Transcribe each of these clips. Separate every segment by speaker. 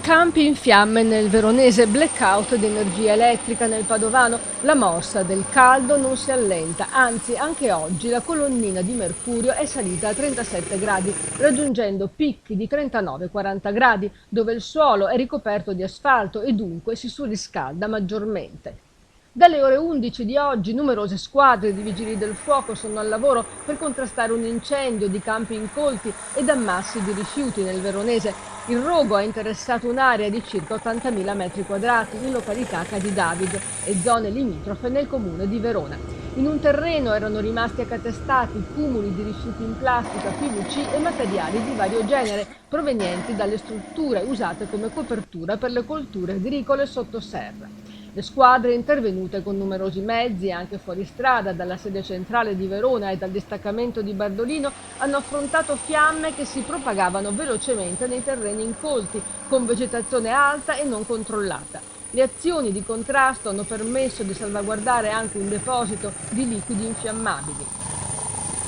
Speaker 1: Campi in fiamme nel veronese, blackout di energia elettrica nel padovano, la morsa del caldo non si allenta, anzi anche oggi la colonnina di mercurio è salita a 37 gradi, raggiungendo picchi di 39-40 gradi, dove il suolo è ricoperto di asfalto e dunque si surriscalda maggiormente. Dalle ore 11 di oggi numerose squadre di vigili del fuoco sono al lavoro per contrastare un incendio di campi incolti ed ammassi di rifiuti nel veronese. Il rogo ha interessato un'area di circa 80.000 metri quadrati in località Cadidavid e zone limitrofe nel comune di Verona. In un terreno erano rimasti accatastati cumuli di rifiuti in plastica, PVC e materiali di vario genere provenienti dalle strutture usate come copertura per le colture agricole sottoserra. Le squadre intervenute con numerosi mezzi, anche fuori strada, dalla sede centrale di Verona e dal distaccamento di Bardolino, hanno affrontato fiamme che si propagavano velocemente nei terreni incolti, con vegetazione alta e non controllata. Le azioni di contrasto hanno permesso di salvaguardare anche un deposito di liquidi infiammabili.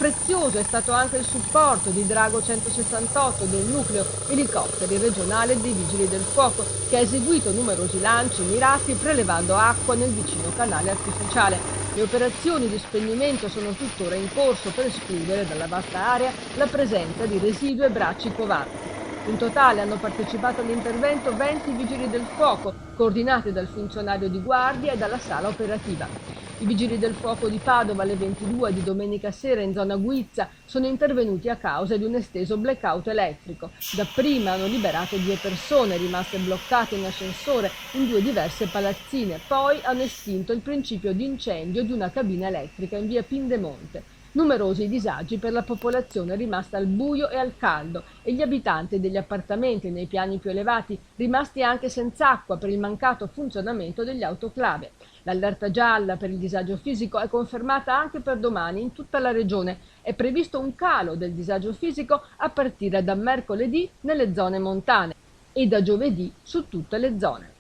Speaker 1: Prezioso è stato anche il supporto di Drago 168 del nucleo elicotteri regionale dei Vigili del Fuoco, che ha eseguito numerosi lanci mirati prelevando acqua nel vicino canale artificiale. Le operazioni di spegnimento sono tuttora in corso per escludere dalla vasta area la presenza di residui e bracci covanti. In totale hanno partecipato all'intervento 20 vigili del fuoco, coordinati dal funzionario di guardia e dalla sala operativa. I vigili del fuoco di Padova alle 22 di domenica sera in zona Guizza sono intervenuti a causa di un esteso blackout elettrico. Dapprima hanno liberato 2 persone rimaste bloccate in ascensore in 2 diverse palazzine, poi hanno estinto il principio di incendio di una cabina elettrica in via Pindemonte. Numerosi i disagi per la popolazione rimasta al buio e al caldo e gli abitanti degli appartamenti nei piani più elevati rimasti anche senza acqua per il mancato funzionamento degli autoclave. L'allerta gialla per il disagio fisico è confermata anche per domani in tutta la regione. È previsto un calo del disagio fisico a partire da mercoledì nelle zone montane e da giovedì su tutte le zone.